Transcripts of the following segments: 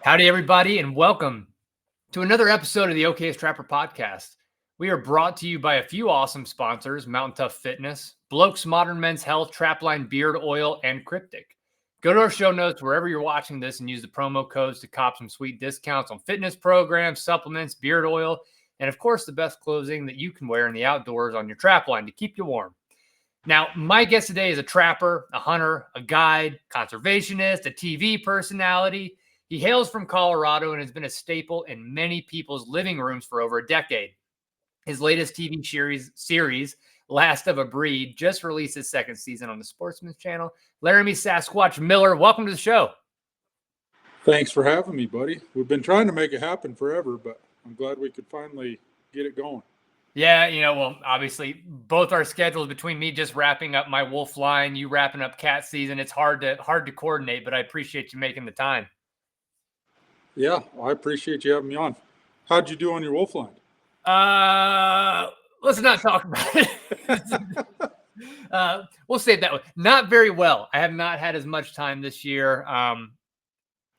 Howdy, everybody, and welcome to another episode of the Okayest Trapper Podcast. We are brought to you by a few awesome sponsors: Mountain Tough Fitness, Bloke's Modern Men's Health, Trapline Beard Oil, and Cryptic. Go to our show notes wherever you're watching this and use the promo codes to cop some sweet discounts on fitness programs, supplements, beard oil, and of course, the best clothing that you can wear in the outdoors on your trapline to keep you warm. Now, my guest today is a trapper, a hunter, a guide, conservationist, a TV personality. He hails from Colorado and has been a staple in many people's living rooms for over a decade. His latest TV series, Last of a Breed, just released his second season on the Sportsman's Channel. Laramy Sasquatch Miller, welcome to the show. Thanks for having me, buddy. We've been trying to make it happen forever, but I'm glad we could finally get it going. Yeah, well, obviously, both our schedules between me just wrapping up my wolf line, you wrapping up cat season, it's hard to coordinate, but I appreciate you making the time. Yeah, I appreciate you having me on. How'd you do on your wolf line? Let's not talk about it. We'll save that one. Not very well. I have not had as much time this year.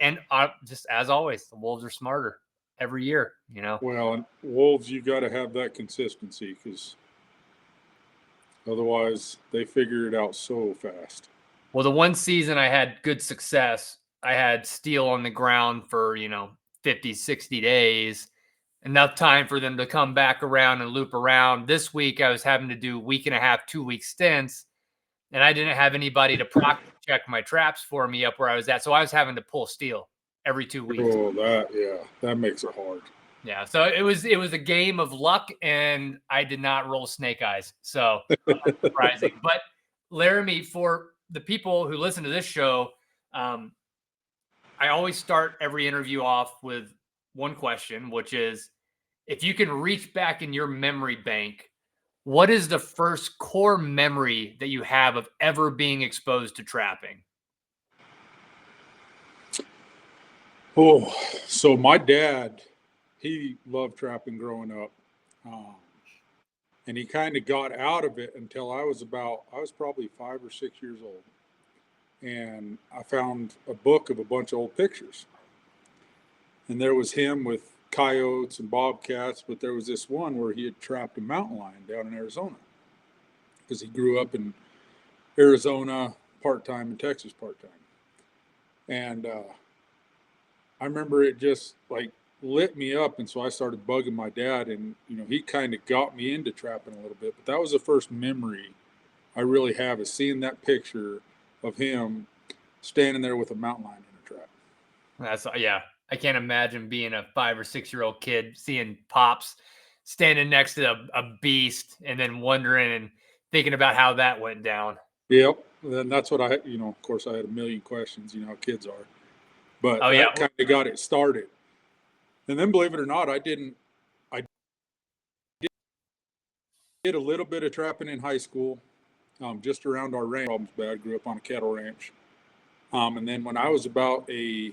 And just as always, the wolves are smarter every year, Well, and wolves, you got to have that consistency because otherwise they figure it out so fast. Well, the one season I had good success, I had steel on the ground for, 50, 60 days, enough time for them to come back around and loop around. This week, I was having to do week and a half, 2-week stints, and I didn't have anybody to practice check my traps for me up where I was at. So I was having to pull steel every 2 weeks. Oh, that makes it hard. Yeah, so it was a game of luck, and I did not roll snake eyes. So surprising. But Laramy, for the people who listen to this show, I always start every interview off with one question, which is, if you can reach back in your memory bank, what is the first core memory that you have of ever being exposed to trapping? Oh, so my dad, he loved trapping growing up. And he kind of got out of it until I was probably 5 or 6 years old. And I found a book of a bunch of old pictures. And there was him with coyotes and bobcats, but there was this one where he had trapped a mountain lion down in Arizona because he grew up in Arizona part-time and Texas part-time. And I remember it just like lit me up. And so I started bugging my dad, and, he kind of got me into trapping a little bit. But that was the first memory I really have, is seeing that picture of him standing there with a mountain lion in a trap. Yeah. I can't imagine being a 5 or 6 year old kid seeing Pops standing next to a beast and then wondering and thinking about how that went down. Yep. And that's what of course I had a million questions, how kids are. But that kind of got it started. And then, believe it or not, I did a little bit of trapping in high school, just around our ranch. But I grew up on a cattle ranch. And then when I was about a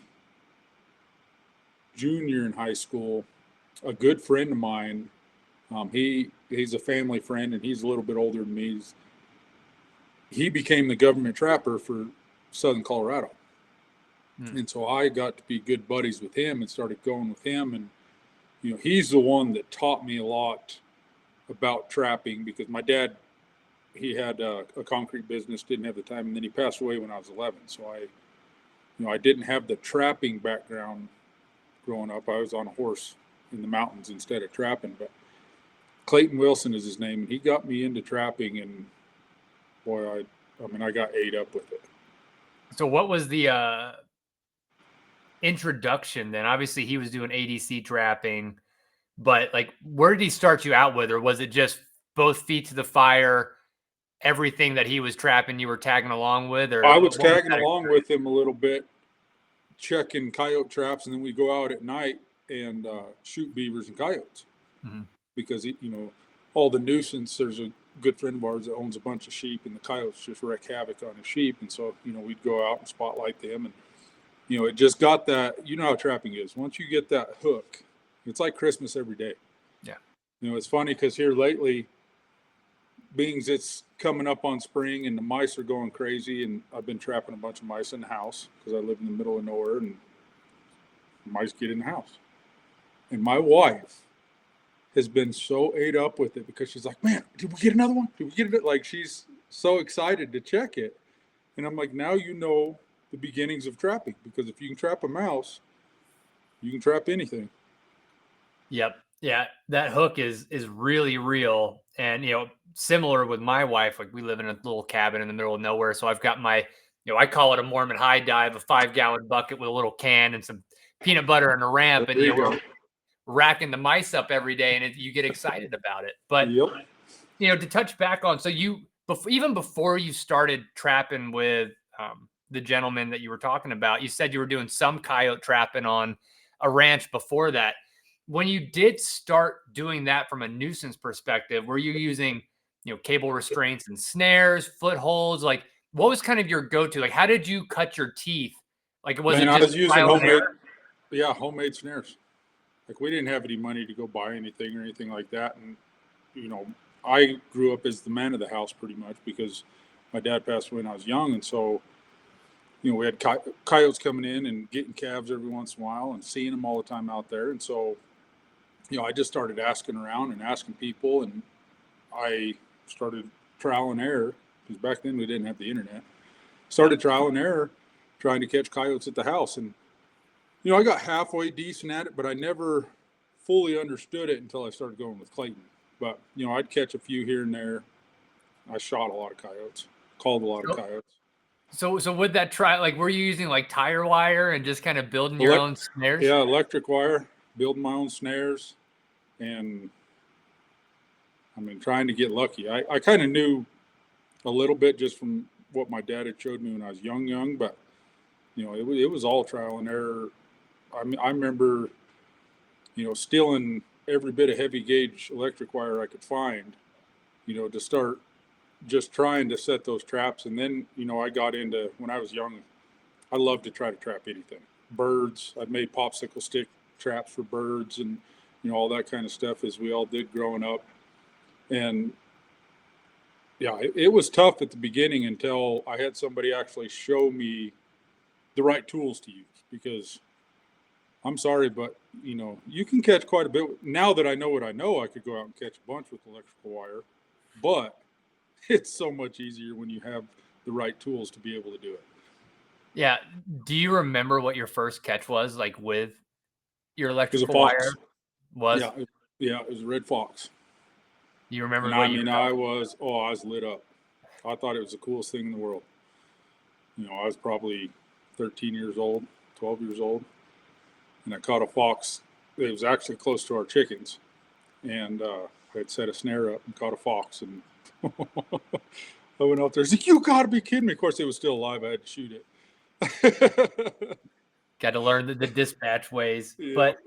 junior in high school, a good friend of mine, he's a family friend, and he's a little bit older than me. He became the government trapper for Southern Colorado. And so I got to be good buddies with him and started going with him. And, he's the one that taught me a lot about trapping, because my dad, he had a concrete business, didn't have the time. And then he passed away when I was 11. So I didn't have the trapping background growing up. I was on a horse in the mountains instead of trapping. But Clayton Wilson is his name. And he got me into trapping, and boy, I got ate up with it. So what was the introduction then? Obviously he was doing ADC trapping, but like, where did he start you out with? Or was it just both feet to the fire, everything that he was trapping you were tagging along with? Or I was tagging along with him a little bit, checking coyote traps, and then we go out at night and shoot beavers and coyotes. Because all the nuisance, there's a good friend of ours that owns a bunch of sheep, and the coyotes just wreak havoc on his sheep. And so we'd go out and spotlight them, and it just got that, how trapping is. Once you get that hook, it's like Christmas every day. Yeah. It's funny because here lately, being it's coming up on spring and the mice are going crazy, and I've been trapping a bunch of mice in the house because I live in the middle of nowhere, and Mice get in the house. And my wife has been so ate up with it because she's like, man, did we get another one? Did we get it? Like, she's so excited to check it. And I'm like, now you know the beginnings of trapping, because if you can trap a mouse, you can trap anything. Yep. Yeah. That hook is really real. And, similar with my wife, like we live in a little cabin in the middle of nowhere. So I've got my, I call it a Mormon high dive, a 5-gallon bucket with a little can and some peanut butter and a ramp. There And, you go. we're racking the mice up every day and you get excited about it. But, Yep. to touch back on, so even before you started trapping with the gentleman that you were talking about, you said you were doing some coyote trapping on a ranch before that. When you did start doing that from a nuisance perspective, were you using, cable restraints and snares, footholds? Like, what was kind of your go-to? Like, how did you cut your teeth? Like, was Man, it I just was using trial and homemade, error? homemade snares. Like, we didn't have any money to go buy anything or anything like that. And, I grew up as the man of the house pretty much because my dad passed away when I was young. And so, we had coyotes coming in and getting calves every once in a while and seeing them all the time out there. And so, I just started asking around and asking people, and I started trial and error, because back then we didn't have the internet. Started trial and error trying to catch coyotes at the house. And, I got halfway decent at it, but I never fully understood it until I started going with Clayton. But, I'd catch a few here and there. I shot a lot of coyotes, called a lot of coyotes. So with that like, were you using like tire wire and just kind of building your own snares? Yeah, electric wire, building my own snares, and trying to get lucky. I kind of knew a little bit just from what my dad had showed me when I was young, but it was all trial and error. I remember, stealing every bit of heavy gauge electric wire I could find, to start just trying to set those traps. And then, I got into, when I was young, I loved to try to trap anything. Birds, I'd made popsicle stick traps for birds and, all that kind of stuff, as we all did growing up. And yeah, it was tough at the beginning until I had somebody actually show me the right tools to use, because I'm sorry, but you can catch quite a bit. Now that I know what I know, I could go out and catch a bunch with electrical wire, but it's so much easier when you have the right tools to be able to do it. Yeah. Do you remember what your first catch was, like with your It was a electrical fox. wire? Was It was a red fox. you remember And what you I was lit up. I thought it was the coolest thing in the world. I was probably 13 years old, 12 years old, and I caught a fox. It was actually close to our chickens, and I had set a snare up and caught a fox. And I went out there and said, "You got to be kidding me!" Of course, it was still alive. I had to shoot it. got to learn the dispatch ways? Yeah. But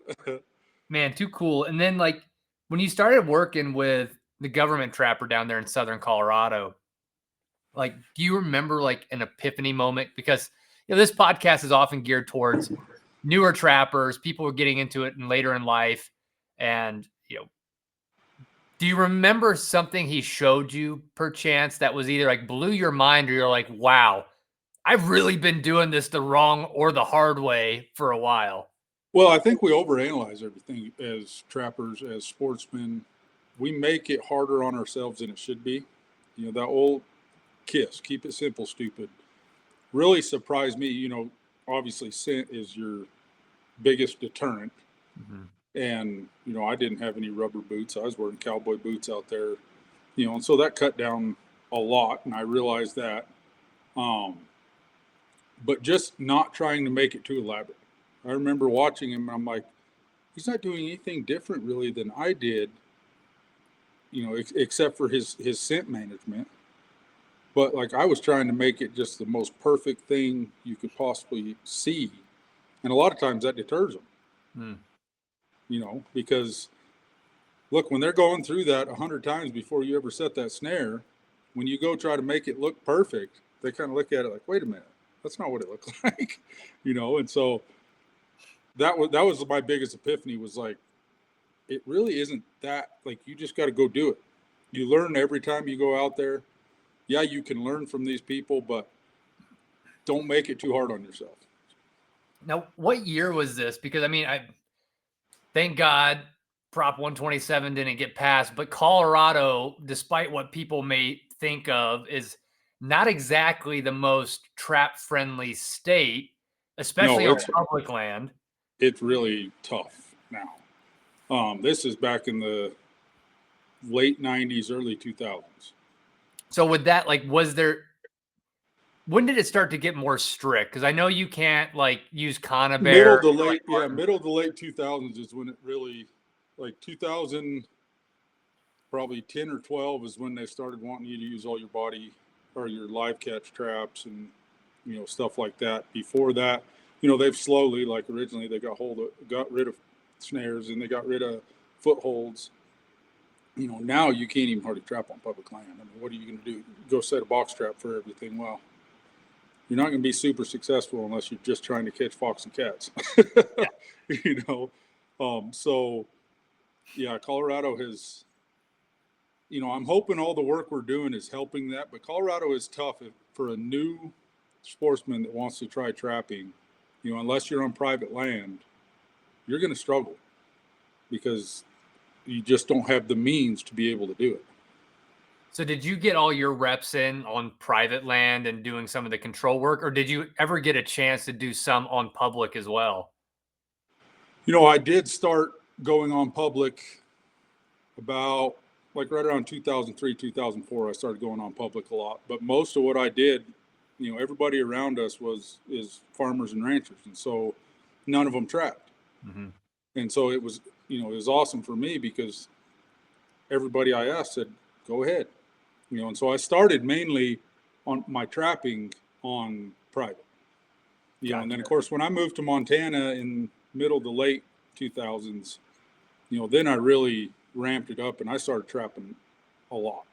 man, too cool. And then, like, when you started working with the government trapper down there in Southern Colorado, like, do you remember like an epiphany moment? Because this podcast is often geared towards newer trappers, people who are getting into it and later in life. And do you remember something he showed you perchance that was either like blew your mind, or you're like, wow, I've really been doing this the wrong or the hard way for a while? Well, I think we overanalyze everything as trappers, as sportsmen. We make it harder on ourselves than it should be. That old KISS, keep it simple, stupid, really surprised me. Obviously scent is your biggest deterrent. Mm-hmm. And, I didn't have any rubber boots. I was wearing cowboy boots out there, and so that cut down a lot. And I realized that. But just not trying to make it too elaborate. I remember watching him, and I'm like, he's not doing anything different really than I did, except for his scent management. But like, I was trying to make it just the most perfect thing you could possibly see. And a lot of times that deters them, because look, when they're going through that 100 times before you ever set that snare, when you go try to make it look perfect, they kind of look at it like, wait a minute, that's not what it looked like, And so that was my biggest epiphany, was like, it really isn't that, like, you just got to go do it. You learn every time you go out there. Yeah, you can learn from these people, but don't make it too hard on yourself. Now, what year was this? Because I mean, thank God Prop 127 didn't get passed, but Colorado, despite what people may think of, is not exactly the most trap friendly state, especially No, on public land. it's really tough now. This is back in the late 90s, early 2000s. So with that, like, when did it start to get more strict? Because I know you can't like use conibear. Middle to late 2000s is when it really, like 2000, probably 10 or 12 is when they started wanting you to use all your body or your live catch traps and stuff like that. Before that, they've slowly, like originally they got rid of snares and they got rid of footholds. Now you can't even hardly trap on public land. I mean, what are you going to do? Go set a box trap for everything? Well, you're not going to be super successful unless you're just trying to catch fox and cats. So yeah, Colorado has, I'm hoping all the work we're doing is helping that, but Colorado is tough for a new sportsman that wants to try trapping. Unless you're on private land, you're going to struggle because you just don't have the means to be able to do it. So did you get all your reps in on private land and doing some of the control work, or did you ever get a chance to do some on public as well? I did start going on public about like right around 2003, 2004. I started going on public a lot, but most of what I did, everybody around us is farmers and ranchers, and so none of them trapped. Mm-hmm. And so it was awesome for me because everybody I asked said, go ahead. And so I started mainly on my trapping on private. Gotcha. And then of course when I moved to Montana in middle to late 2000s, then I really ramped it up and I started trapping a lot.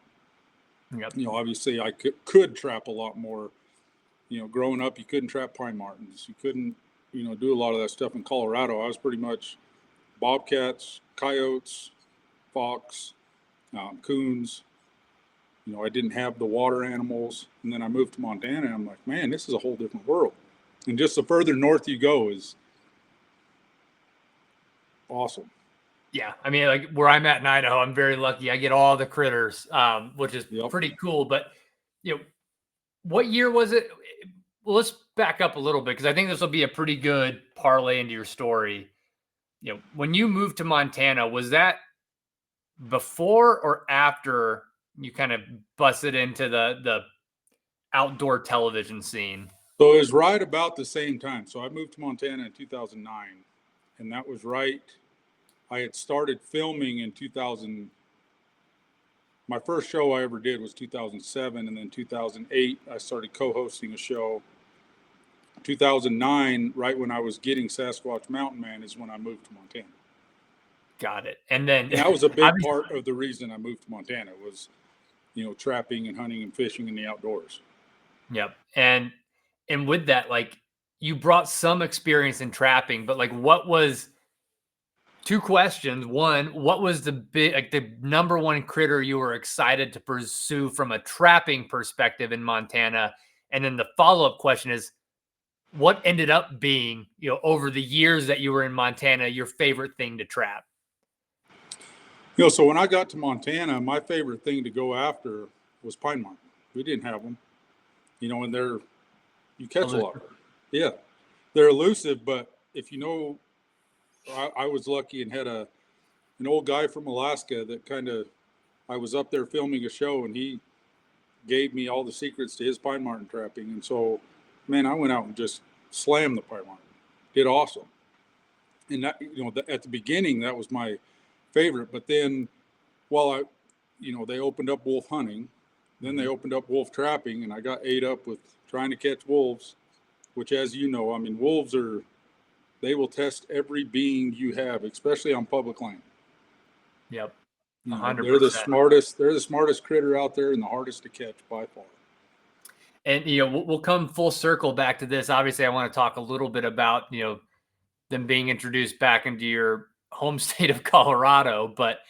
Yep. Obviously I could trap a lot more. Growing up, you couldn't trap pine martens. You couldn't, do a lot of that stuff in Colorado. I was pretty much bobcats, coyotes, fox, coons. I didn't have the water animals. And then I moved to Montana and I'm like, man, this is a whole different world. And just the further north you go is awesome. Yeah. I mean, like where I'm at in Idaho, I'm very lucky. I get all the critters, which is pretty cool. But, what year was it? Well, let's back up a little bit because I think this will be a pretty good parlay into your story. When you moved to Montana, was that before or after you kind of busted into the outdoor television scene? So it was right about the same time. So I moved to Montana in 2009, and that was right. I had started filming in 2000. My first show I ever did was 2007, and then 2008 I started co-hosting a show. 2009, right when I was getting Sasquatch Mountain Man, is when I moved to Montana. Got it. And then that was a big part of the reason I moved to Montana was, trapping and hunting and fishing in the outdoors. Yep. And with that, like you brought some experience in trapping, but like what was two questions. One, what was the number one critter you were excited to pursue from a trapping perspective in Montana? And then the follow-up question is, what ended up being, over the years that you were in Montana, your favorite thing to trap? So when I got to Montana, my favorite thing to go after was pine marten. We didn't have them, and you catch elusive. A lot of them. Yeah, they're elusive, but if I was lucky and had an old guy from Alaska that I was up there filming a show and he gave me all the secrets to his pine marten trapping. And so, man, I went out and just slammed the pine marten. Did awesome. And that, at the beginning, that was my favorite. But then while they opened up wolf hunting, then they opened up wolf trapping, and I got ate up with trying to catch wolves, which, as you know, I mean, wolves they will test every being you have, especially on public land. Yep. They're the smartest critter out there and the hardest to catch by far. And, we'll come full circle back to this. Obviously, I want to talk a little bit about, them being introduced back into your home state of Colorado. But,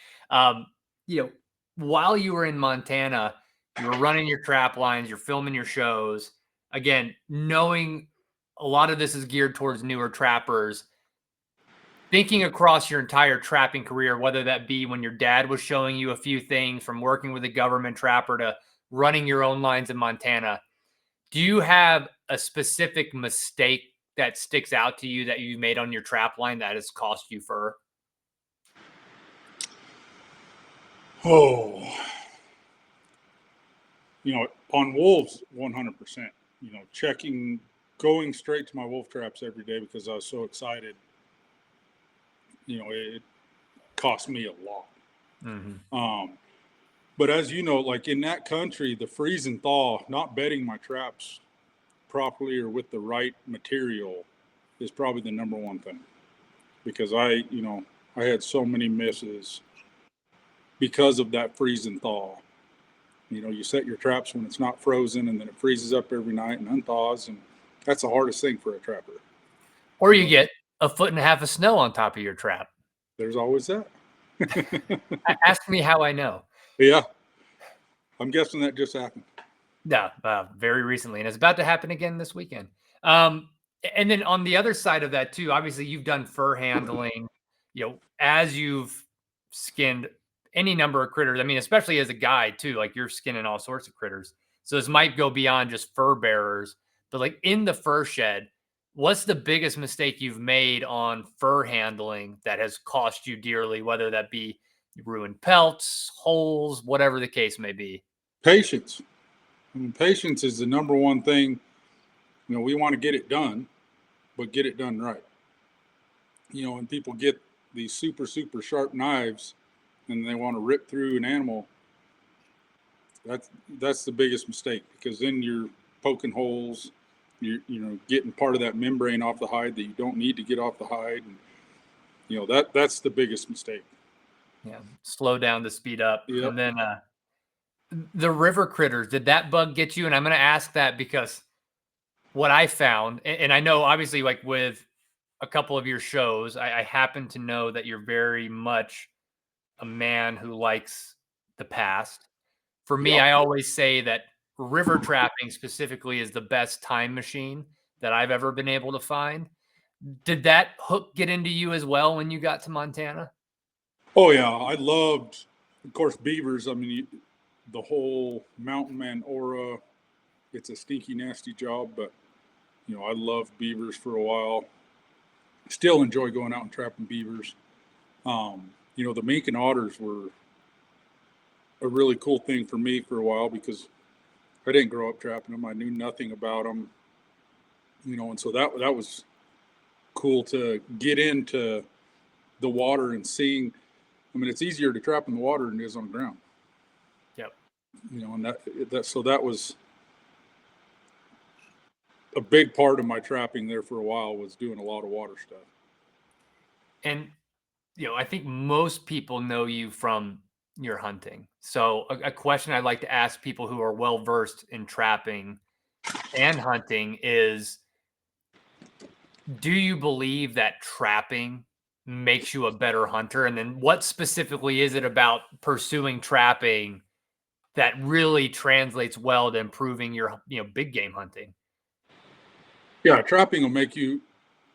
while you were in Montana, you were running your trap lines, you're filming your shows. Again, knowing a lot of this is geared towards newer trappers. Thinking across your entire trapping career, whether that be when your dad was showing you a few things from working with a government trapper to running your own lines in Montana, do you have a specific mistake that sticks out to you that you made on your trap line that has cost you fur? Oh, on wolves, 100%. Going straight to my wolf traps every day because I was so excited. It cost me a lot. Mm-hmm. But as you know, like in that country, the freeze and thaw, not bedding my traps properly or with the right material is probably the number one thing. Because I had so many misses because of that freeze and thaw. You set your traps when it's not frozen, and then it freezes up every night and unthaws, and that's the hardest thing for a trapper. Or you get a foot and a half of snow on top of your trap. There's always that. Ask me how I know. Yeah. I'm guessing that just happened. Yeah, very recently, and it's about to happen again this weekend. And then on the other side of that too, obviously you've done fur handling, as you've skinned any number of critters. I mean, especially as a guide too, like you're skinning all sorts of critters. So this might go beyond just fur bearers, but like in the fur shed, what's the biggest mistake you've made on fur handling that has cost you dearly, whether that be ruined pelts, holes, whatever the case may be? Patience. Patience is the number one thing. We want to get it done, but get it done right. And people get these super, super sharp knives and they want to rip through an animal. That's the biggest mistake, because then you're poking holes. You're getting part of that membrane off the hide that you don't need to get off the hide. And, that's the biggest mistake. Yeah, slow down to speed up. Yep. And then the river critters, did that bug get you? And I'm going to ask that because what I found, and I know obviously like with a couple of your shows, I happen to know that you're very much a man who likes the past. For me, Yep. I always say that river trapping specifically is the best time machine that I've ever been able to find. Did that hook get into you as well when you got to Montana? Oh yeah, I loved, of course, beavers. I mean, the whole mountain man aura. It's a stinky, nasty job, but I loved beavers for a while. Still enjoy going out and trapping beavers. The mink and otters were a really cool thing for me for a while because I didn't grow up trapping them. I knew nothing about them, and so that was cool to get into the water and seeing. I mean, it's easier to trap in the water than it is on the ground. Yep. And that was a big part of my trapping there for a while, was doing a lot of water stuff. And I think most people know you from your hunting. So a question I'd like to ask people who are well versed in trapping and hunting is, do you believe that trapping makes you a better hunter? And then what specifically is it about pursuing trapping that really translates well to improving your big game hunting? Yeah, trapping will make you.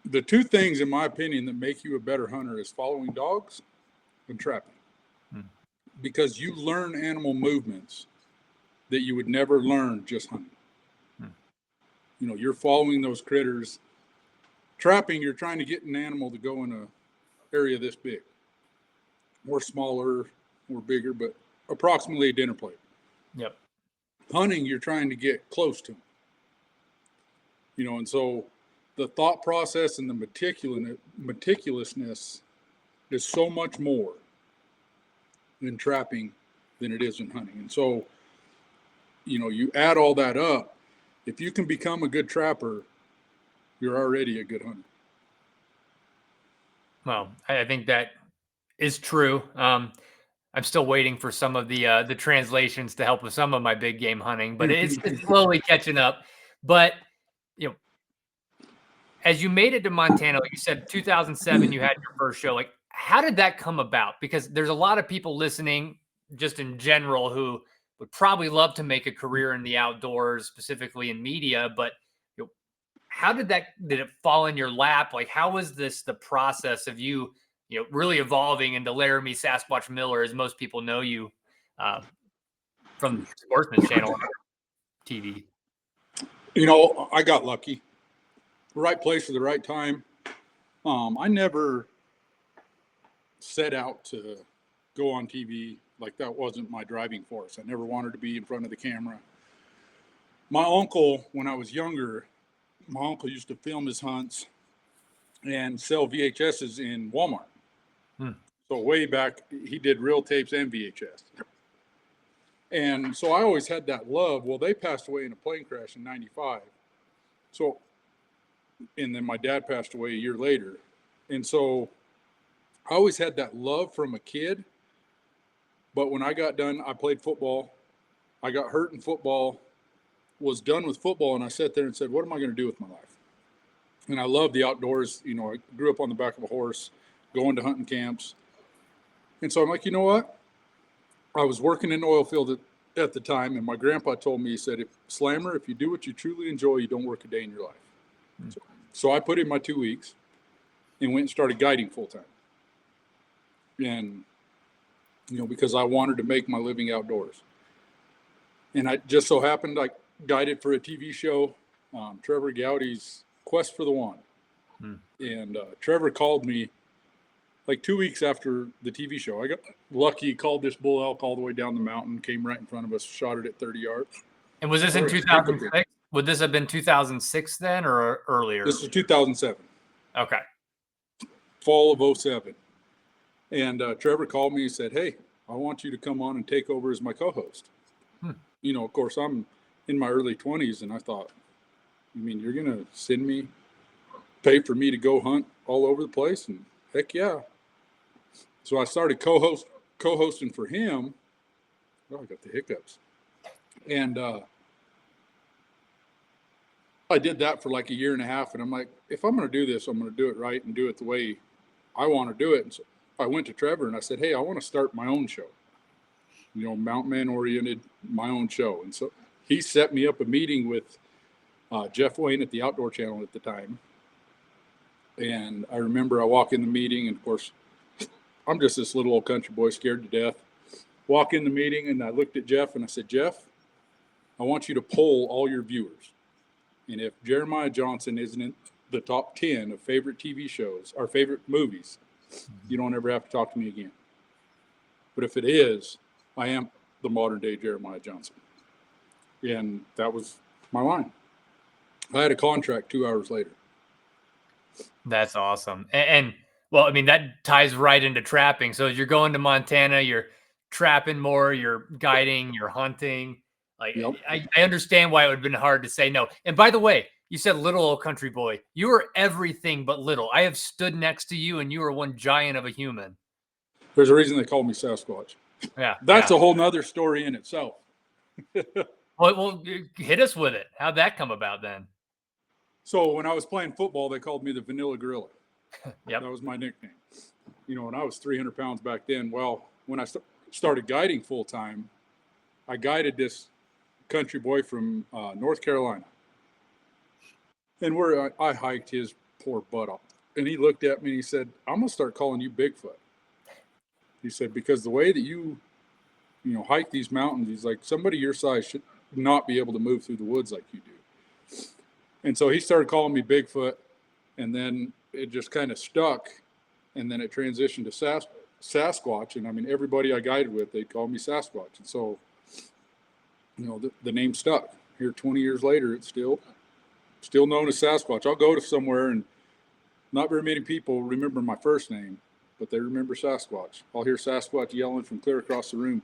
The two things, in my opinion, that make you a better hunter is following dogs and trapping. Because you learn animal movements that you would never learn just hunting. You're following those critters. Trapping, you're trying to get an animal to go in a area this big, or smaller, or bigger, but approximately a dinner plate. Yep. Hunting, you're trying to get close to them. And so the thought process and the meticulousness is so much more in trapping than it is in hunting. And so, you add all that up. If you can become a good trapper, you're already a good hunter. Well, I think that is true. I'm still waiting for some of the translations to help with some of my big game hunting, but it's slowly catching up. But as you made it to Montana, like you said, 2007, you had your first show. Like, how did that come about? Because there's a lot of people listening, just in general, who would probably love to make a career in the outdoors, specifically in media. But how did it fall in your lap? Like, how was the process of you really evolving into Laramy Sasquatch Miller, as most people know you from Sportsman's Channel on TV? I got lucky. The right place at the right time. I never set out to go on TV. Like, that wasn't my driving force. I never wanted to be in front of the camera. My uncle, when I was younger, used to film his hunts and sell VHSs in Walmart. So way back, he did reel tapes and VHS. And so I always had that love. Well, they passed away in a plane crash in 95. So, and then my dad passed away a year later. And so I always had that love from a kid. But when I got done, I played football. I got hurt in football, was done with football, and I sat there and said, what am I going to do with my life? And I love the outdoors. I grew up on the back of a horse, going to hunting camps. And so I'm like, you know what? I was working in the oil field at the time, and my grandpa told me, he said, Slammer, if you do what you truly enjoy, you don't work a day in your life. So I put in my 2 weeks and went and started guiding full time. And, because I wanted to make my living outdoors. And I just so happened I guided for a TV show, Trevor Gowdy's Quest for the Wand. And Trevor called me like 2 weeks after the TV show. I got lucky, called this bull elk all the way down the mountain, came right in front of us, shot it at 30 yards. And was this in 2006? Would this have been 2006 then, or earlier? This is 2007. Okay. Fall of 07. And Trevor called me and said, hey, I want you to come on and take over as my co-host. Of course, I'm in my early 20s, and I thought, you mean you're going to send me, pay for me to go hunt all over the place? And heck yeah. So I started co-hosting for him. Oh, I got the hiccups. And I did that for like a year and a half. And I'm like, if I'm going to do this, I'm going to do it right and do it the way I want to do it. And so I went to Trevor and I said, hey, I want to start my own show. Mountain man oriented, my own show. And so he set me up a meeting with Jeff Wayne at the Outdoor Channel at the time. And I remember I walk in the meeting, and of course, I'm just this little old country boy scared to death. Walk in the meeting, and I looked at Jeff and I said, Jeff, I want you to poll all your viewers. And if Jeremiah Johnson isn't in the top 10 of favorite TV shows or favorite movies, you don't ever have to talk to me again. But if it is, I am the modern day Jeremiah Johnson. And that was my line. I had a contract 2 hours later. That's awesome. And well, I mean, that ties right into trapping. So as you're going to Montana, you're trapping more, you're guiding, you're hunting. Like, yep. I understand why it would have been hard to say no. And by the way, you said little old country boy. You were everything but little. I have stood next to you, and you were one giant of a human. There's a reason they call me Sasquatch. Yeah. That's a whole nother story in itself. Well, hit us with it. How'd that come about then? So when I was playing football, they called me the Vanilla Gorilla. Yep. That was my nickname. And I was 300 pounds back then. Well, when I started guiding full time, I guided this country boy from North Carolina. And I hiked his poor butt off. And he looked at me and he said, I'm going to start calling you Bigfoot. He said, because the way that you hike these mountains, he's like, somebody your size should not be able to move through the woods like you do. And so he started calling me Bigfoot, and then it just kind of stuck. And then it transitioned to Sasquatch. And I mean, everybody I guided with, they'd call me Sasquatch. And so, the name stuck. Here 20 years later, it's still known as Sasquatch. I'll go to somewhere and not very many people remember my first name, but they remember Sasquatch. I'll hear Sasquatch yelling from clear across the room.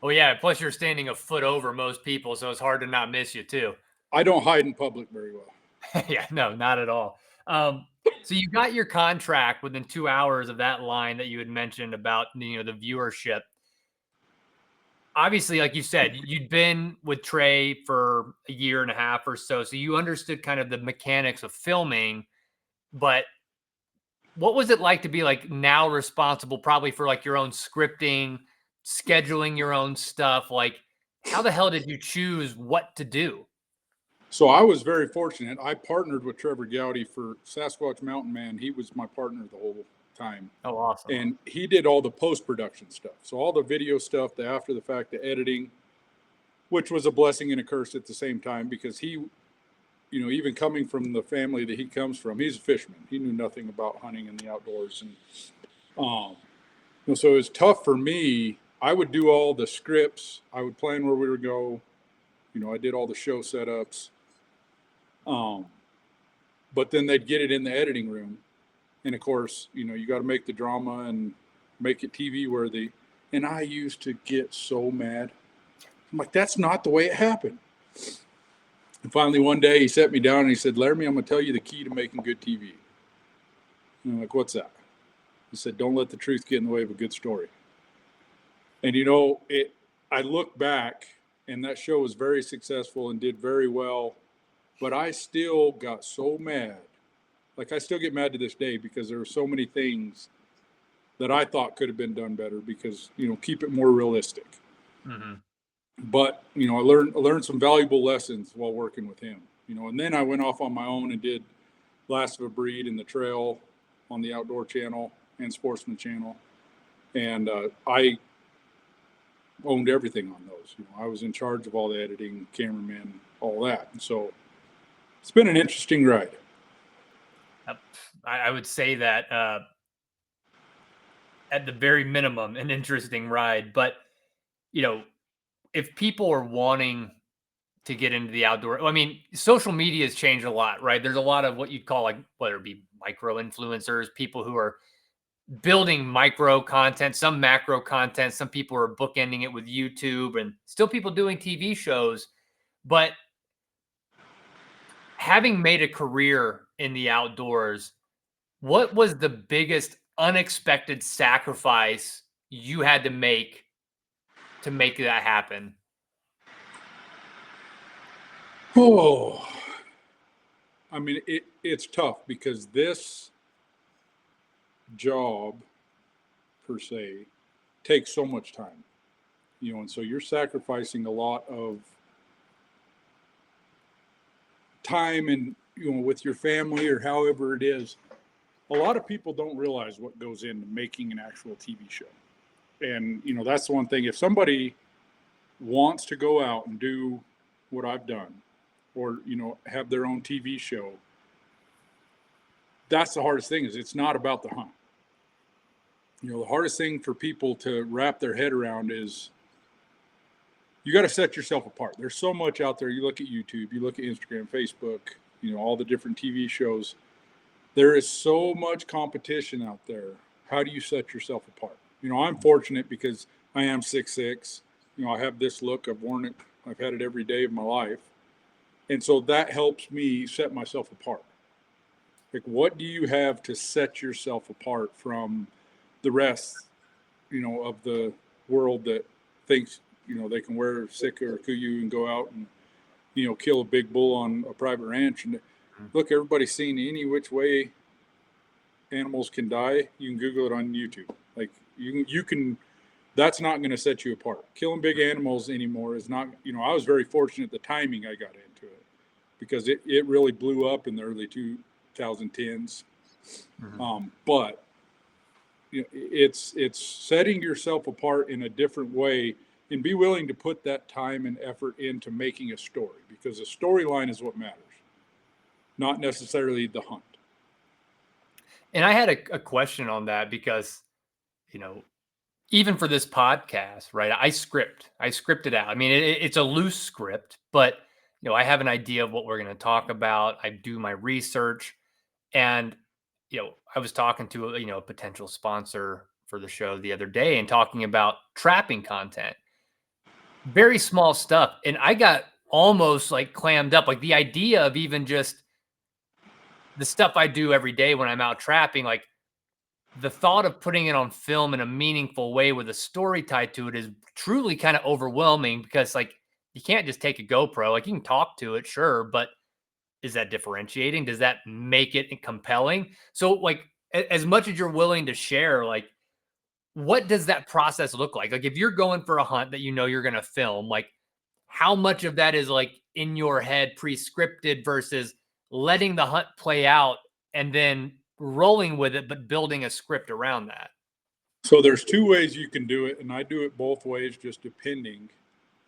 Oh, yeah. Plus, you're standing a foot over most people, so it's hard to not miss you, too. I don't hide in public very well. Yeah, no, not at all. So you got your contract within 2 hours of that line that you had mentioned about, the viewership. Obviously, like you said, you'd been with Trey for a year and a half or so you understood kind of the mechanics of filming. But what was it like to be like now responsible probably for like your own scripting, scheduling your own stuff? Like, how the hell did you choose what to do? So I was very fortunate. I partnered with Trevor Gowdy for Sasquatch Mountain Man. He was my partner the whole time. Oh, awesome. And he did all the post-production stuff. So all the video stuff, the after the fact, the editing, which was a blessing and a curse at the same time, because he, even coming from the family that he comes from, he's a fisherman. He knew nothing about hunting in the outdoors. And so it was tough for me. I would do all the scripts. I would plan where we would go. I did all the show setups. But then they'd get it in the editing room. And of course, you got to make the drama and make it TV worthy. And I used to get so mad. I'm like, that's not the way it happened. And finally, one day he sat me down and he said, Laramy, I'm going to tell you the key to making good TV. And I'm like, what's that? He said, don't let the truth get in the way of a good story. And, I look back, and that show was very successful and did very well. But I still got so mad. Like, I still get mad to this day because there were so many things that I thought could have been done better because, keep it more realistic. Mm-hmm. But, I learned some valuable lessons while working with him, and then I went off on my own and did Last of a Breed and The Trail on the Outdoor Channel and Sportsman Channel. And I owned everything on those. I was in charge of all the editing, cameramen, all that. And so it's been an interesting ride. I would say that at the very minimum, an interesting ride. But, if people are wanting to get into the outdoor, I mean, social media has changed a lot, right? There's a lot of what you'd call, like, whether it be micro influencers, people who are building micro content, some macro content, some people are bookending it with YouTube, and still people doing TV shows. But having made a career in the outdoors, what was the biggest unexpected sacrifice you had to make that happen? Oh, I mean, it's tough because this job per se takes so much time, and so you're sacrificing a lot of time and, with your family or however it is. A lot of people don't realize what goes into making an actual TV show. And, that's the one thing. If somebody wants to go out and do what I've done or, have their own TV show, that's the hardest thing is it's not about the hunt. The hardest thing for people to wrap their head around is you got to set yourself apart. There's so much out there. You look at YouTube, you look at Instagram, Facebook, all the different TV shows. There is so much competition out there. How do you set yourself apart? I'm fortunate because I am 6'6". I have this look. I've worn it. I've had it every day of my life. And so that helps me set myself apart. Like, what do you have to set yourself apart from the rest, of the world that thinks, they can wear Sitka or Kuyu and go out and, kill a big bull on a private ranch. And look, everybody's seen any which way animals can die. You can Google it on YouTube. Like, you can, that's not going to set you apart. Killing big animals anymore is not, I was very fortunate the timing I got into it because it really blew up in the early 2010s. Mm-hmm. But it's setting yourself apart in a different way and be willing to put that time and effort into making a story, because the storyline is what matters, not necessarily the hunt. And I had a question on that because, even for this podcast, right, I script it out. I mean, it's a loose script, but, I have an idea of what we're going to talk about. I do my research, and, I was talking to a potential sponsor for the show the other day and talking about trapping content, very small stuff. And I got almost like clammed up, like the idea of even just the stuff I do every day when I'm out trapping, like the thought of putting it on film in a meaningful way with a story tied to it is truly kind of overwhelming, because like you can't just take a GoPro, like you can talk to it, sure, but is that differentiating? Does that make it compelling? So like, as much as you're willing to share, like, what does that process look like? Like, if you're going for a hunt that you're going to film, like, how much of that is like in your head pre-scripted versus letting the hunt play out and then rolling with it, but building a script around that? So there's two ways you can do it, and I do it both ways, just depending.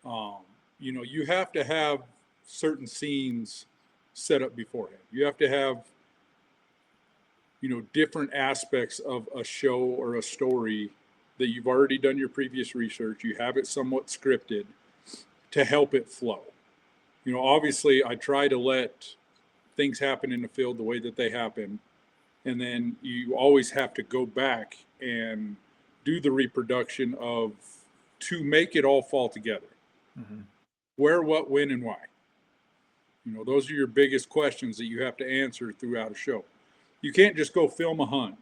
You have to have certain scenes set up beforehand. You have to have, different aspects of a show or a story that you've already done your previous research. You have it somewhat scripted to help it flow. Obviously, I try to let things happen in the field the way that they happen. And then you always have to go back and do the reproduction to make it all fall together. Mm-hmm. Where, what, when, and why. Those are your biggest questions that you have to answer throughout a show. You can't just go film a hunt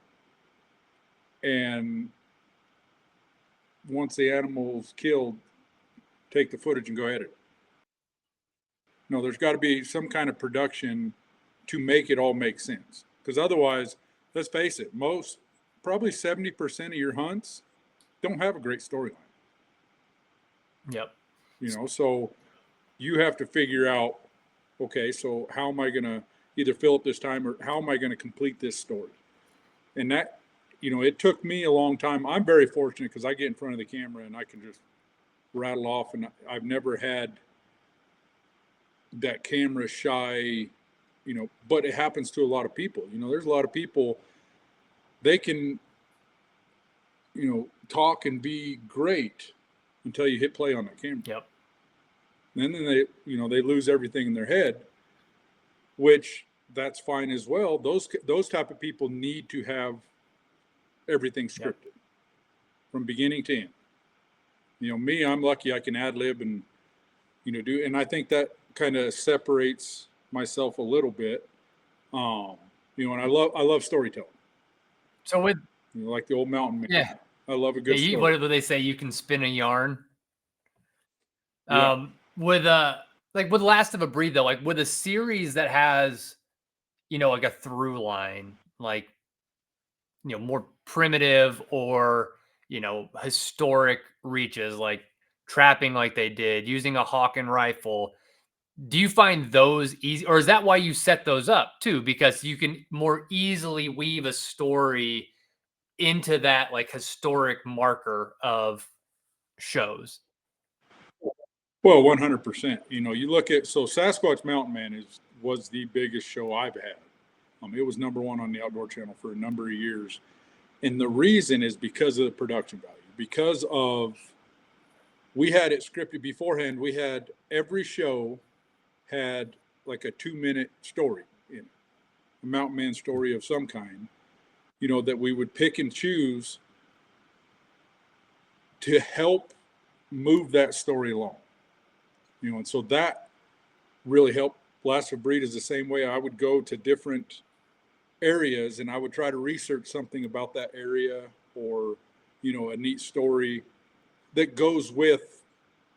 and once the animal's killed, take the footage and go edit it. No, there's got to be some kind of production to make it all make sense. Because otherwise, let's face it, probably 70% of your hunts don't have a great storyline. Yep. So you have to figure out, okay, so how am I going to either fill up this time or how am I going to complete this story? And that, it took me a long time. I'm very fortunate because I get in front of the camera and I can just rattle off, and I've never had that camera shy, but it happens to a lot of people. There's a lot of people, they can, talk and be great until you hit play on that camera. Yep. And then they lose everything in their head, which that's fine as well. Those type of people need to have everything scripted from beginning to end. Me, I'm lucky I can ad lib and, do, and I think that kind of separates myself a little bit. And I love storytelling. So with, like the old mountain man, I love a good story. What do they say? You can spin a yarn. Yeah. With Last of a Breed though, like with a series that has, like a through line, like, more primitive or, historic reaches, like trapping like they did, using a hawk and rifle. Do you find those easy, or is that why you set those up too? Because you can more easily weave a story into that like historic marker of shows? Well, 100%. You look at, so Sasquatch Mountain Man was the biggest show I've had. It was number one on the Outdoor Channel for a number of years. And the reason is because of the production value, because we had it scripted beforehand. We had every show had like a 2-minute story in it, a mountain man story of some kind, that we would pick and choose to help move that story along. And so that really helped. Last of Breed is the same way. I would go to different areas and I would try to research something about that area or, a neat story that goes with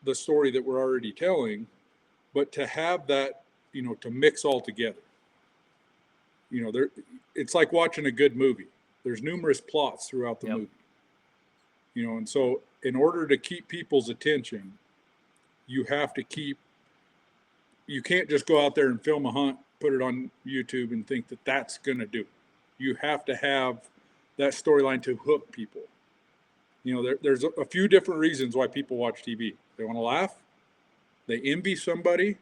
the story that we're already telling, but to have that, to mix all together. It's like watching a good movie. There's numerous plots throughout the movie. And so in order to keep people's attention, you have to you can't just go out there and film a hunt, put it on YouTube and think that that's going to do it. You have to have that storyline to hook people. There's a few different reasons why people watch TV. They want to laugh, they envy somebody,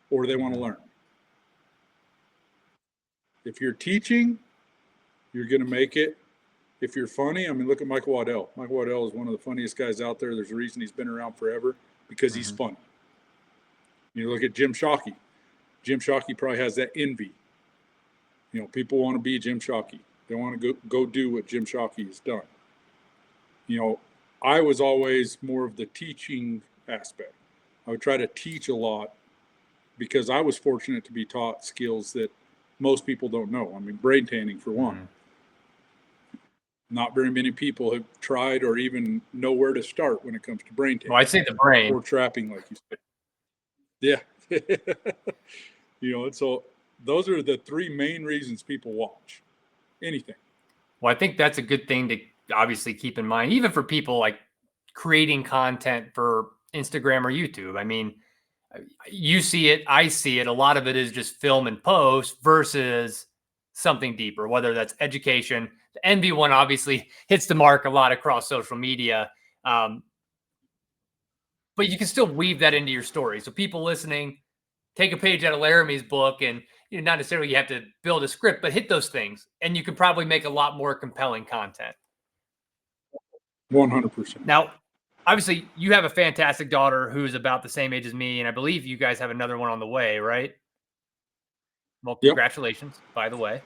or they want to learn. If you're teaching, you're going to make it. If you're funny, look at Michael Waddell. Michael Waddell is one of the funniest guys out there. There's a reason he's been around forever, because he's funny. You look at Jim Shockey. Jim Shockey probably has that envy. People want to be Jim Shockey. They want to go do what Jim Shockey has done. I was always more of the teaching aspect. I would try to teach a lot because I was fortunate to be taught skills that most people don't know. Brain tanning for one. Not very many people have tried or even know where to start when it comes to brain tanning. Well, I'd say the brain. Or trapping, like you said. Yeah. And so those are the three main reasons people watch anything. Well, I think that's a good thing to obviously keep in mind, even for people like creating content for Instagram or YouTube. I mean, you see it, I see it. A lot of it is just film and post versus something deeper, whether that's education. The Envy one obviously hits the mark a lot across social media. But you can still weave that into your story. So people listening, take a page out of Laramy's book, and not necessarily you have to build a script, but hit those things, and you can probably make a lot more compelling content. 100%. Now, obviously, you have a fantastic daughter who's about the same age as me, and I believe you guys have another one on the way, right? Well, Yep. congratulations, by the way.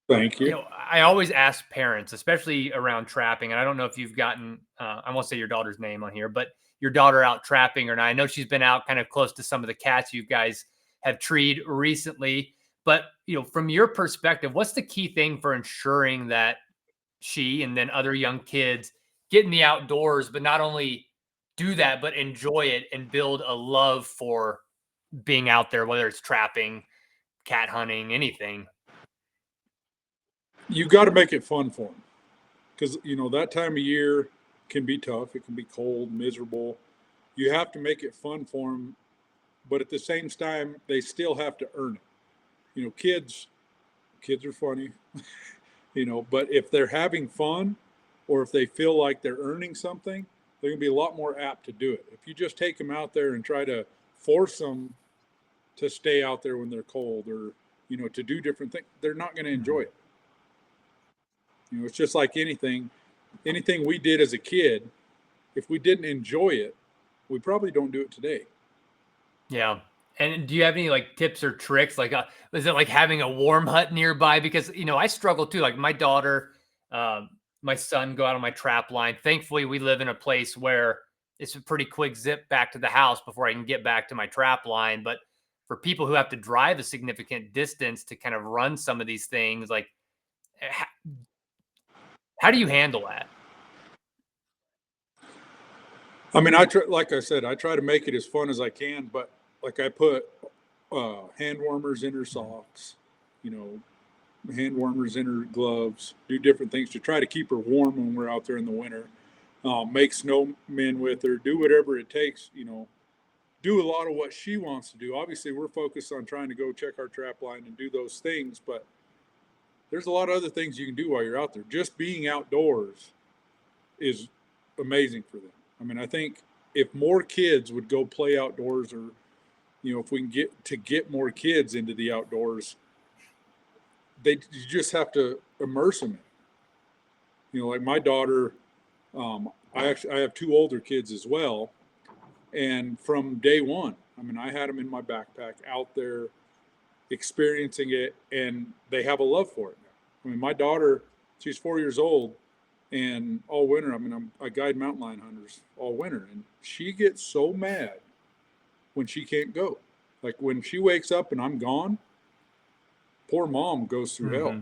Thank you. I always ask parents, especially around trapping, and I don't know if you've gotten, I won't say your daughter's name on here, but your daughter out trapping or not. I know she's been out kind of close to some of the cats you guys have treed recently, but from your perspective, what's the key thing for ensuring that she and then other young kids get in the outdoors, but not only do that, but enjoy it and build a love for being out there, whether it's trapping, cat hunting, anything? You got to make it fun for them because, that time of year can be tough. It can be cold, miserable. You have to make it fun for them, but at the same time, they still have to earn it. Kids are funny, but if they're having fun or if they feel like they're earning something, they're going to be a lot more apt to do it. If you just take them out there and try to force them to stay out there when they're cold or, to do different things, they're not going to enjoy it. It's just like anything we did as a kid, if we didn't enjoy it, we probably don't do it today. Yeah. And do you have any like tips or tricks? Like, is it like having a warm hut nearby? Because, I struggle too. Like my daughter, my son go out on my trap line. Thankfully, we live in a place where it's a pretty quick zip back to the house before I can get back to my trap line. But for people who have to drive a significant distance to kind of run some of these things, like, how do you handle that? I mean, like I said, I try to make it as fun as I can, but like I put hand warmers in her socks, hand warmers in her gloves, do different things to try to keep her warm when we're out there in the winter. Make snowmen with her, do whatever it takes, do a lot of what she wants to do. Obviously, we're focused on trying to go check our trap line and do those things, but there's a lot of other things you can do while you're out there. Just being outdoors is amazing for them. I mean, I think if more kids would go play outdoors or, if we can get more kids into the outdoors, you just have to immerse them in it. Like my daughter, I have two older kids as well. And from day one, I mean, I had them in my backpack out there experiencing it, and they have a love for it now. I mean, my daughter, she's 4 years old, and all winter, I mean, I guide mountain lion hunters all winter, and she gets so mad when she can't go. Like when she wakes up and I'm gone, poor mom goes through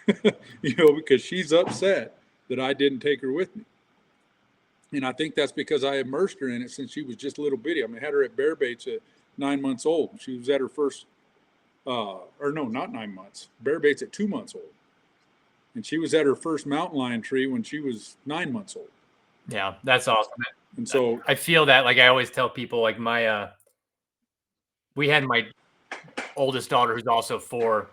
hell, because she's upset that I didn't take her with me. And I think that's because I immersed her in it since she was just a little bitty. I mean, I had her at bear baits at 9 months old. She was at her first, or no, not 9 months, bear baits at 2 months old. And she was at her first mountain lion tree when she was 9 months old. Yeah, that's awesome. And so I feel that, like I always tell people, like we had my oldest daughter who's also 4.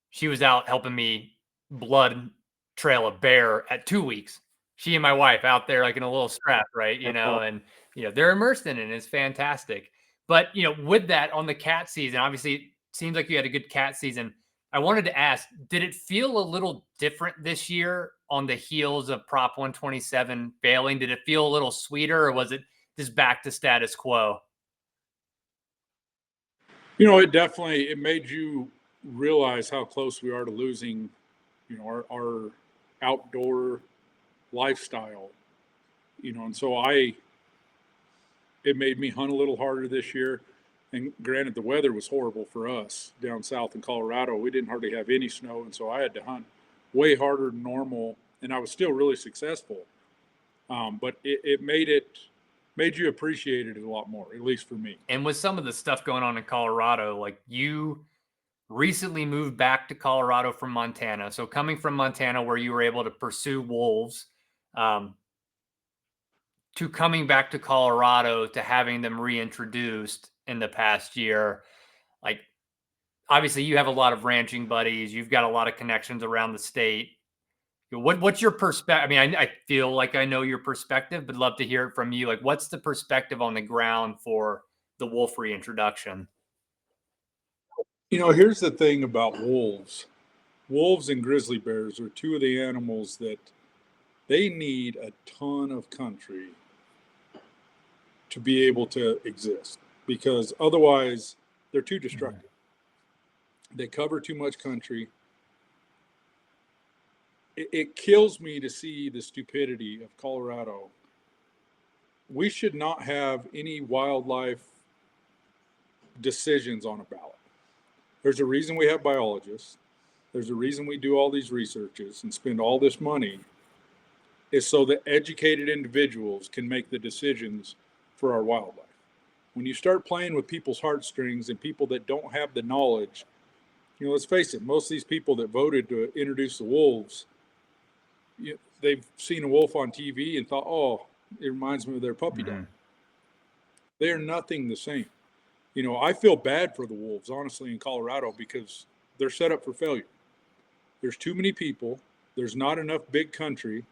She was out helping me blood trail a bear at 2 weeks. She and my wife out there like in a little strap, right? And they're immersed in it, and it's fantastic. But with that on the cat season, obviously it seems like you had a good cat season. I wanted to ask, did it feel a little different this year on the heels of Prop 127 failing? Did it feel a little sweeter, or was it just back to status quo? it made you realize how close we are to losing, our outdoor lifestyle, and so it made me hunt a little harder this year. And granted, the weather was horrible for us down south in Colorado. We didn't hardly have any snow, and so I had to hunt way harder than normal, and I was still really successful. But it made you appreciate it a lot more, at least for me. And with some of the stuff going on in Colorado, like you recently moved back to Colorado from Montana. So coming from Montana, where you were able to pursue wolves, to coming back to Colorado to having them reintroduced in the past year, like obviously you have a lot of ranching buddies, you've got a lot of connections around the state. What's your perspective? I mean, I feel like I know your perspective, but love to hear it from you. Like, what's the perspective on the ground for the wolf reintroduction? Here's the thing about wolves. Wolves and grizzly bears are two of the animals that they need a ton of country to be able to exist, because otherwise they're too destructive. They cover too much country. It kills me to see the stupidity of Colorado. We should not have any wildlife decisions on a ballot. There's a reason we have biologists. There's a reason we do all these researches and spend all this money, is so that educated individuals can make the decisions for our wildlife. When you start playing with people's heartstrings and people that don't have the knowledge, let's face it, most of these people that voted to introduce the wolves, they've seen a wolf on TV and thought, oh, it reminds me of their puppy dog. They are nothing the same. I feel bad for the wolves, honestly, in Colorado, because they're set up for failure. There's too many people. There's not enough big country.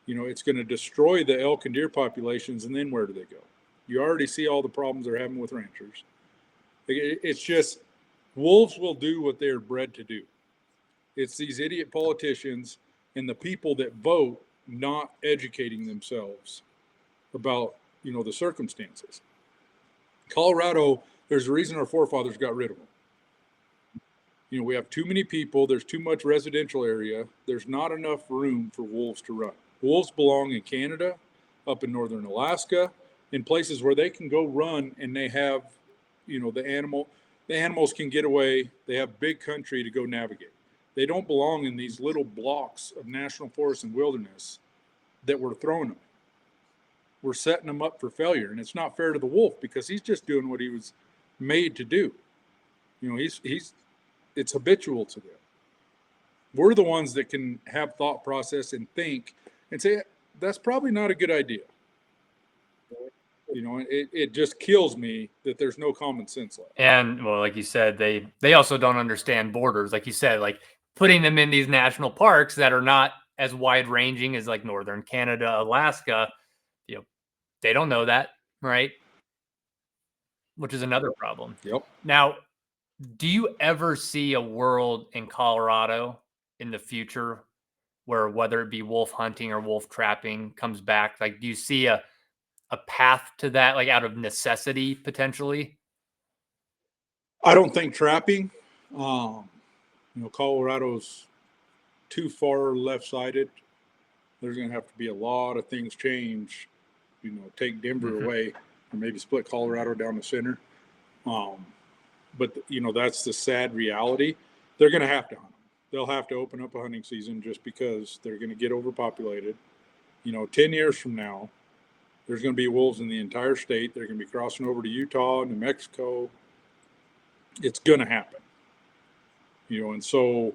It's going to destroy the elk and deer populations, and then where do they go? You already see all the problems they're having with ranchers. It's just, wolves will do what they're bred to do. It's these idiot politicians and the people that vote not educating themselves about, the circumstances. Colorado, there's a reason our forefathers got rid of them. We have too many people. There's too much residential area. There's not enough room for wolves to run. Wolves belong in Canada, up in northern Alaska, in places where they can go run, and they have, the animals can get away. They have big country to go navigate. They don't belong in these little blocks of national forest and wilderness that we're throwing them. We're setting them up for failure, and it's not fair to the wolf, because he's just doing what he was made to do. It's habitual to them. We're the ones that can have thought process and think and say, that's probably not a good idea. It just kills me that there's no common sense left. And well, like you said, they also don't understand borders. Like you said, like putting them in these national parks that are not as wide ranging as like northern Canada, Alaska, they don't know that, right? Which is another problem. Yep. Now, do you ever see a world in Colorado in the future where, whether it be wolf hunting or wolf trapping, comes back? Like, do you see a path to that, like out of necessity potentially? I don't think trapping. Colorado's too far left-sided. There's going to have to be a lot of things change. Take Denver away, or maybe split Colorado down the center. But that's the sad reality. They're going to have to hunt them. They'll have to open up a hunting season, just because they're going to get overpopulated. 10 years from now, there's going to be wolves in the entire state. They're going to be crossing over to Utah, New Mexico. It's going to happen. And so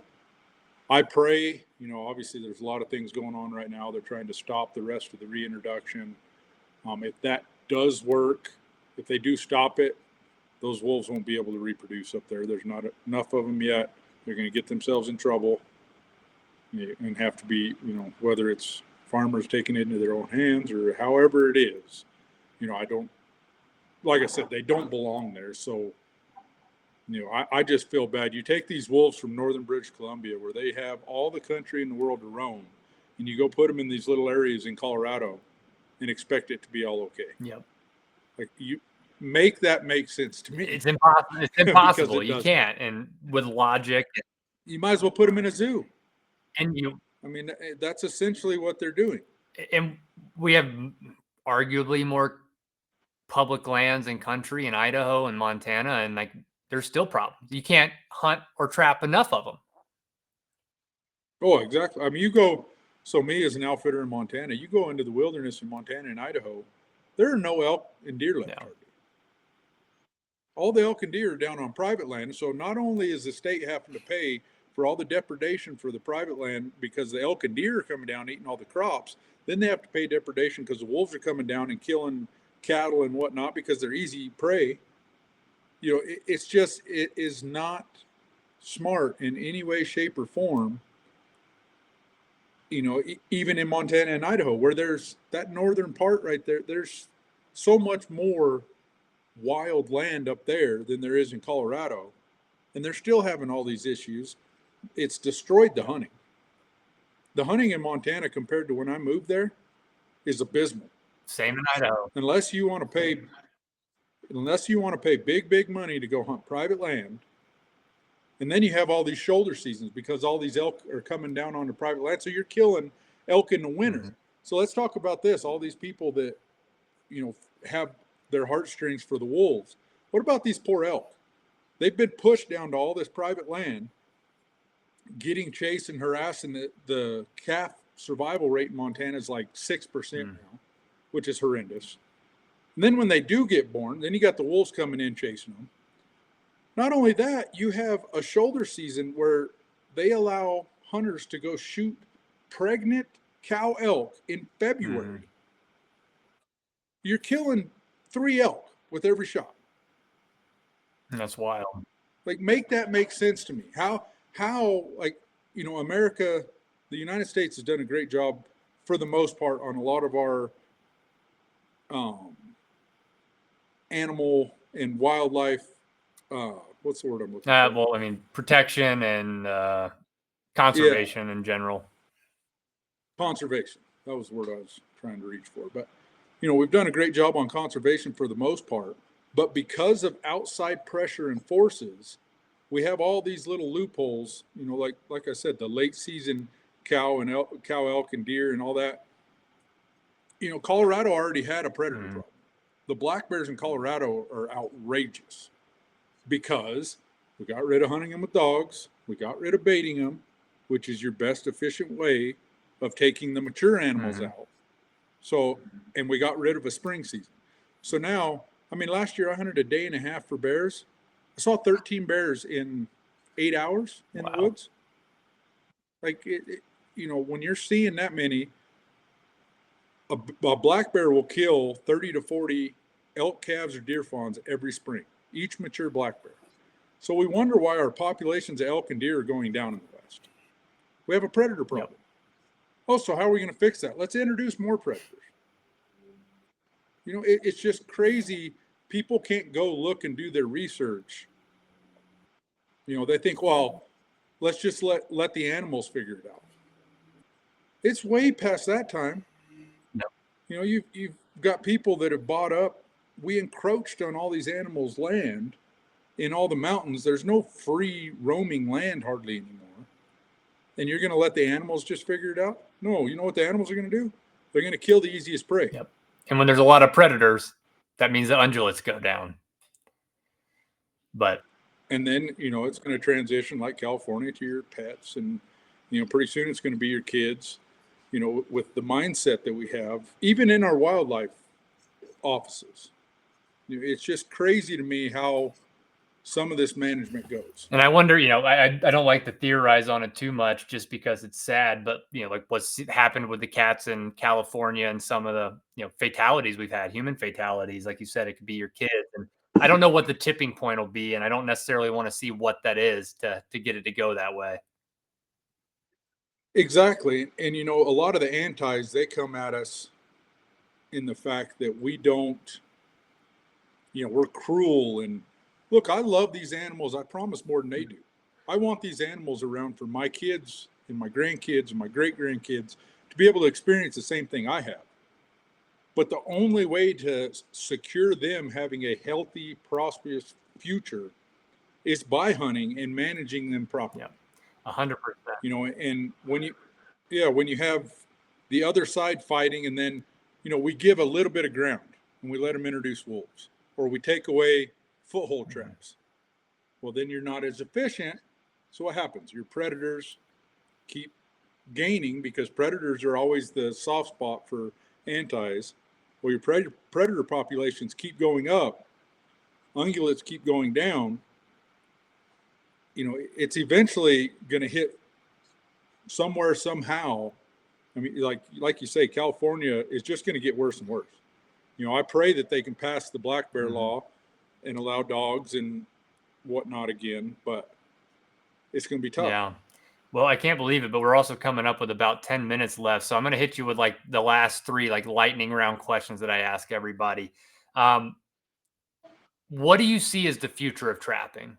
I pray, obviously there's a lot of things going on right now. They're trying to stop the rest of the reintroduction. If that does work, if they do stop it, those wolves won't be able to reproduce up there. There's not enough of them yet. They're going to get themselves in trouble and have to be, whether it's farmers taking it into their own hands or however it is. Like I said, they don't belong there. So, I just feel bad. You take these wolves from northern British Columbia, where they have all the country in the world to roam, and you go put them in these little areas in Colorado and expect it to be all okay. Yep. Like, you make that make sense to me. It's impossible. It's impossible. You can't. And with logic, you might as well put them in a zoo. And that's essentially what they're doing. And we have arguably more public lands and country in Idaho and Montana, and like there's still problems. You can't hunt or trap enough of them. Oh, exactly. So me as an outfitter in Montana, you go into the wilderness in Montana and Idaho, there are no elk and deer left. No. All the elk and deer are down on private land. So not only is the state having to pay for all the depredation for the private land because the elk and deer are coming down eating all the crops. Then they have to pay depredation because the wolves are coming down and killing cattle and whatnot because they're easy prey. It is not smart in any way, shape, or form. Even in Montana and Idaho, where there's that northern part right there, there's so much more wild land up there than there is in Colorado. And they're still having all these issues. It's destroyed the hunting. The hunting in Montana compared to when I moved there is abysmal. Same in Idaho. Unless you want to pay big money to go hunt private land. And then you have all these shoulder seasons because all these elk are coming down onto private land. So you're killing elk in the winter. Mm-hmm. So let's talk about this. All these people that, have their heartstrings for the wolves. What about these poor elk? They've been pushed down to all this private land, getting chased and harassed. And the calf survival rate in Montana is like 6% now, which is horrendous. And then when they do get born, then you got the wolves coming in chasing them. Not only that, you have a shoulder season where they allow hunters to go shoot pregnant cow elk in February. Mm. You're killing 3 elk with every shot. That's wild. Like, make that make sense to me. How America, the United States has done a great job for the most part on a lot of our animal and wildlife. What's the word I'm looking for? Well, I mean, protection and conservation in general. Conservation. That was the word I was trying to reach for. But, we've done a great job on conservation for the most part. But because of outside pressure and forces, we have all these little loopholes, like I said, the late season cow, elk, and deer and all that. Colorado already had a predator problem. The black bears in Colorado are outrageous because we got rid of hunting them with dogs. We got rid of baiting them, which is your best efficient way of taking the mature animals out. So, and we got rid of a spring season. So now, last year I hunted a day and a half for bears. I saw 13 bears in 8 hours in the woods. Like, when you're seeing that many, a black bear will kill 30 to 40 elk calves or deer fawns every spring, each mature black bear. So we wonder why our populations of elk and deer are going down in the West. We have a predator problem. Yep. So how are we going to fix that? Let's introduce more predators. It's just crazy. People can't go look and do their research. They think, well, let's just let the animals figure it out. It's way past that time. No. You've got people that have bought up. We encroached on all these animals' land in all the mountains. There's no free roaming land hardly anymore. And you're going to let the animals just figure it out? No, you know what the animals are going to do? They're going to kill the easiest prey. Yep. And when there's a lot of predators, that means the ungulates go down. And then, it's going to transition like California to your pets. And, pretty soon it's going to be your kids, with the mindset that we have, even in our wildlife offices. It's just crazy to me how some of this management goes. And I wonder, I don't like to theorize on it too much just because it's sad, but, like what's happened with the cats in California and some of the, fatalities we've had, human fatalities, like you said, it could be your kids. And I don't know what the tipping point will be. And I don't necessarily want to see what that is to get it to go that way. Exactly. And, a lot of the antis, they come at us in the fact that we don't, we're cruel. And look, I love these animals. I promise more than they do. I want these animals around for my kids and my grandkids and my great-grandkids to be able to experience the same thing I have. But the only way to secure them having a healthy, prosperous future is by hunting and managing them properly. Yeah, 100%. And when you have the other side fighting, and then, we give a little bit of ground and we let them introduce wolves, or we take away foothold traps. Well, then you're not as efficient. So what happens? Your predators keep gaining because predators are always the soft spot for antis. Well, your predator populations keep going up, ungulates keep going down, it's eventually going to hit somewhere, somehow. I mean, like you say, California is just going to get worse and worse. I pray that they can pass the black bear law and allow dogs and whatnot again, but it's going to be tough. Yeah. Well, I can't believe it, but we're also coming up with about 10 minutes left. So I'm going to hit you with like the last 3 like lightning round questions that I ask everybody. What do you see as the future of trapping?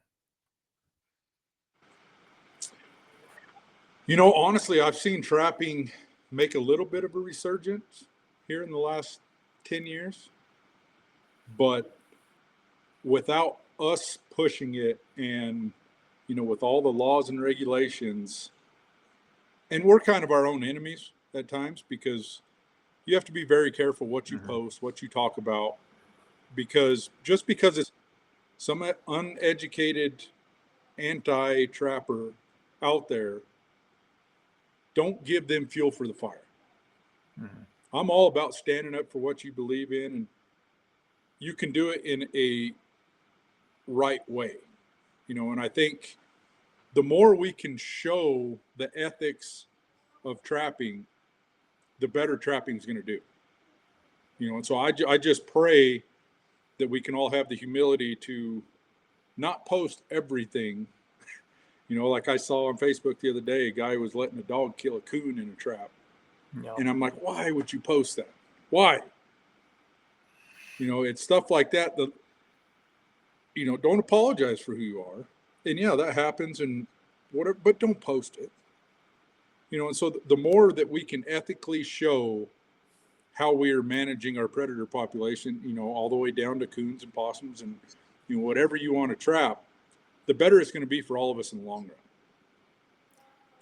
Honestly, I've seen trapping make a little bit of a resurgence here in the last 10 years, but without us pushing it and, with all the laws and regulations, and we're kind of our own enemies at times because you have to be very careful what you post, what you talk about, because just because it's some uneducated anti-trapper out there, don't give them fuel for the fire. I'm all about standing up for what you believe in, and you can do it in a right way, and I think the more we can show the ethics of trapping, the better trapping is going to do. And so I just pray that we can all have the humility to not post everything. Like I saw on Facebook the other day, a guy was letting a dog kill a coon in a trap. No. And I'm like, why would you post that? Why? It's stuff like that that, don't apologize for who you are. And yeah, that happens and whatever, but don't post it. And so the more that we can ethically show how we are managing our predator population, all the way down to coons and possums and, whatever you want to trap, the better it's going to be for all of us in the long run.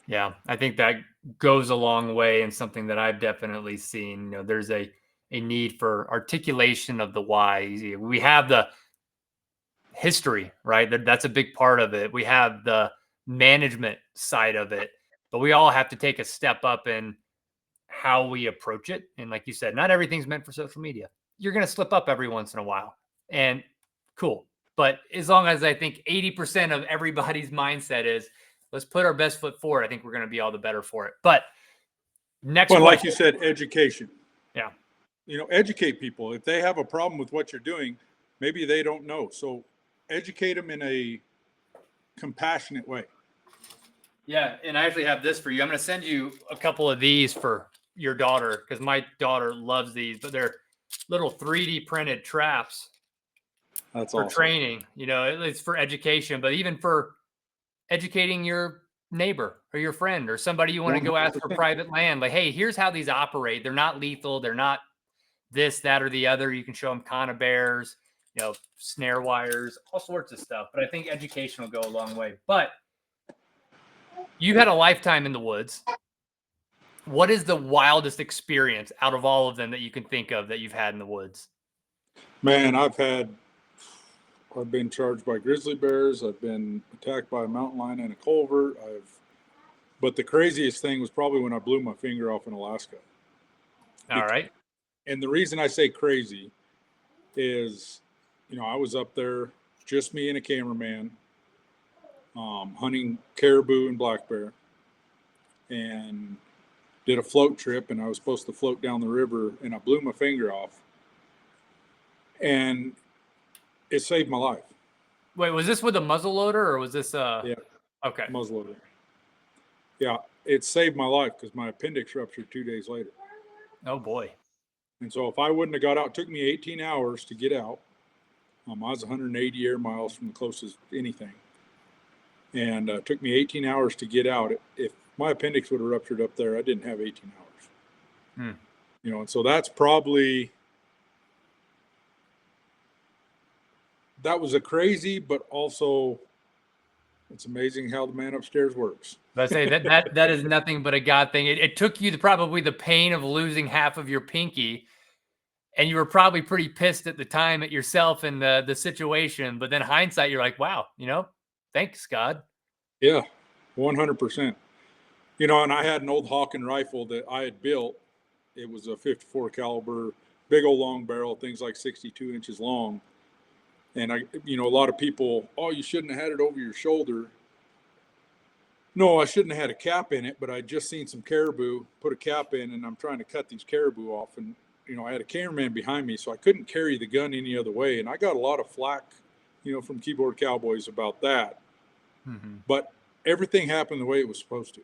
Yeah, I think that goes a long way and something that I've definitely seen. There's a need for articulation of the why. We have the history, right? That's a big part of it. We have the management side of it, but we all have to take a step up in how we approach it. And like you said, not everything's meant for social media. You're going to slip up every once in a while, and cool. But as long as I think 80% of everybody's mindset is, let's put our best foot forward, I think we're going to be all the better for it. But next question. Like you said, education. Yeah. Educate people. If they have a problem with what you're doing, maybe they don't know. So educate them in a compassionate way. Yeah. And I actually have this for you. I'm going to send you a couple of these for your daughter, because my daughter loves these, but they're little 3D printed traps. That's for awesome. Training. It's for education, but even for educating your neighbor or your friend or somebody you want to go ask for private land. Like, hey, here's how these operate. They're not lethal. They're not this, that, or the other. You can show them conibears, snare wires, all sorts of stuff. But I think education will go a long way. But you've had a lifetime in the woods. What is the wildest experience out of all of them that you can think of that you've had in the woods? Man, I've been charged by grizzly bears. I've been attacked by a mountain lion and a culvert. But the craziest thing was probably when I blew my finger off in Alaska. All right. And the reason I say crazy is, I was up there, just me and a cameraman, hunting caribou and black bear, and did a float trip, and I was supposed to float down the river, and I blew my finger off. And it saved my life. Wait, was this with a muzzle loader or was this Yeah. Okay. Muzzle loader. Yeah, it saved my life because my appendix ruptured 2 days later. Oh boy. And so if I wouldn't have got out, it took me 18 hours to get out. I was 180 air miles from the closest anything. And it took me 18 hours to get out. If my appendix would have ruptured up there, I didn't have 18 hours. And so that's probably, that was a crazy, but also it's amazing how the man upstairs works. I say that is nothing but a God thing. It took you probably the pain of losing half of your pinky, and you were probably pretty pissed at the time at yourself and the situation. But then hindsight, you're like, wow, thanks God. Yeah, 100%. And I had an old Hawken rifle that I had built. It was a 54 caliber, big old long barrel, things like 62 inches long. And a lot of people, oh, you shouldn't have had it over your shoulder. No, I shouldn't have had a cap in it, but I just seen some caribou, put a cap in, and I'm trying to cut these caribou off. And, I had a cameraman behind me, so I couldn't carry the gun any other way. And I got a lot of flack, from keyboard cowboys about that. Mm-hmm. But everything happened the way it was supposed to.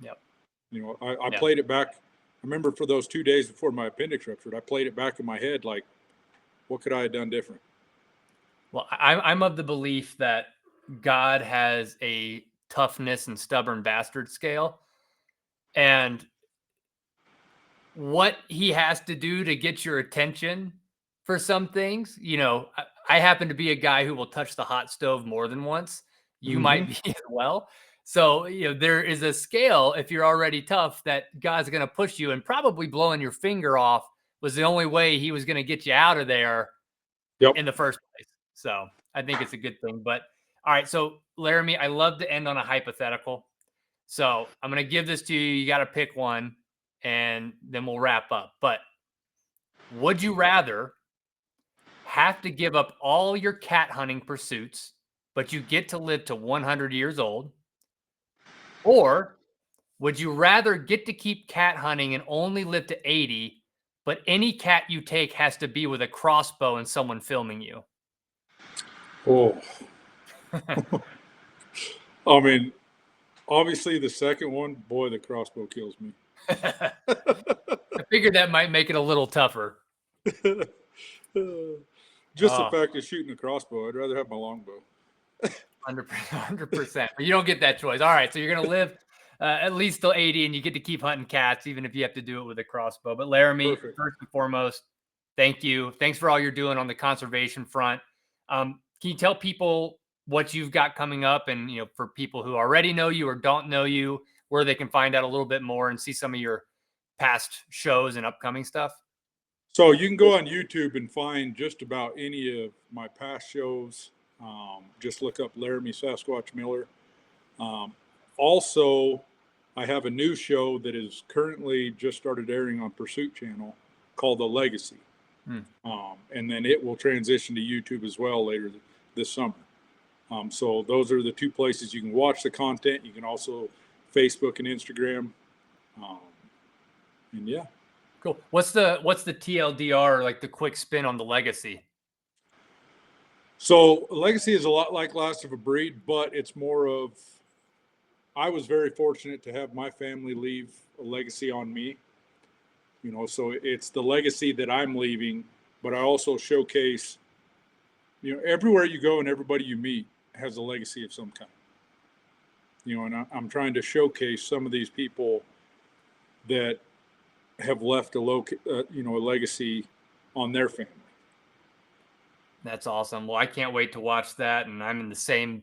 Yep. I played it back. I remember for those 2 days before my appendix ruptured, I played it back in my head like, what could I have done different? Well, I'm of the belief that God has a toughness and stubborn bastard scale. And what he has to do to get your attention for some things, I happen to be a guy who will touch the hot stove more than once. You might be as well. So, there is a scale if you're already tough that God's going to push you, and probably blowing your finger off was the only way he was going to get you out of there Yep. in the first place. So I think it's a good thing. But all right. So Laramy, I love to end on a hypothetical. So I'm going to give this to you. You got to pick one and then we'll wrap up. But would you rather have to give up all your cat hunting pursuits, but you get to live to 100 years old? Or would you rather get to keep cat hunting and only live to 80, but any cat you take has to be with a crossbow and someone filming you? Oh, I mean, obviously the second one, boy, the crossbow kills me. I figured that might make it a little tougher. Just the fact of shooting a crossbow, I'd rather have my longbow. 100%. But you don't get that choice. All right, so you're going to live at least till 80, and you get to keep hunting cats, even if you have to do it with a crossbow. But Laramy, first and foremost, thank you. Thanks for all you're doing on the conservation front. Can you tell people what you've got coming up, and for people who already know you or don't know you, where they can find out a little bit more and see some of your past shows and upcoming stuff? So you can go on YouTube and find just about any of my past shows. Just look up Laramy Sasquatch Miller. Also, I have a new show that is currently just started airing on Pursuit Channel called The Legacy. And then it will transition to YouTube as well later this summer. So those are the two places you can watch the content. You can also Facebook and Instagram. And yeah. Cool. What's the TLDR, like the quick spin on The Legacy? So Legacy is a lot like Last of a Breed, but it's more of, I was very fortunate to have my family leave a legacy on me. So it's the legacy that I'm leaving, but I also showcase, everywhere you go and everybody you meet has a legacy of some kind. And I'm trying to showcase some of these people that have left a legacy on their family. That's awesome. Well, I can't wait to watch that. And I'm in the same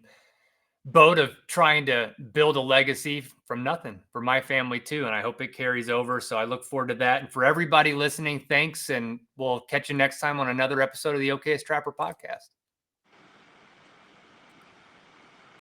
boat of trying to build a legacy from nothing for my family too. And I hope it carries over. So I look forward to that. And for everybody listening, thanks. And we'll catch you next time on another episode of the Okayest Trapper podcast.